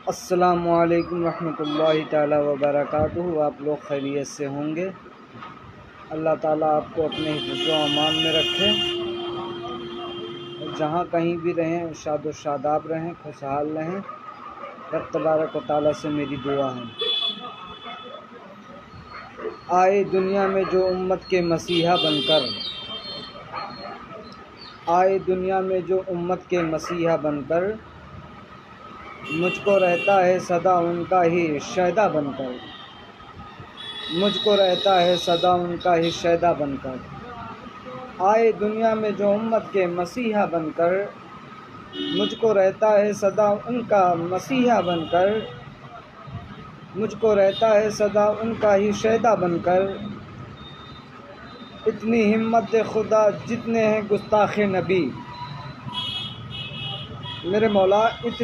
अस्सलामुअलैकुम रहमतुल्लाहि ताला व बरकातुहू। आप लोग खैरियत से होंगे। अल्लाह ताला आपको अपने हिफ्ज़ व अमान में रखे। जहाँ कहीं भी रहें शाद व शादाब रहें, खुशहाल रहें। रब तबारक व ताला से मेरी दुआ है। आए दुनिया में जो उम्मत के मसीहा बनकर, आए दुनिया में जो उम्मत के मसीहा बनकर, मुझको रहता है सदा उनका ही शैदा बनकर, मुझको रहता है सदा उनका ही शैदा बनकर। आए दुनिया में जो उम्मत के मसीहा बनकर, मुझको रहता है सदा उनका मसीहा बनकर, मुझको रहता है सदा उनका ही शैदा बनकर। इतनी हिम्मत दे खुदा जितने हैं गुस्ताखे नबी, मेरे मौला इतनी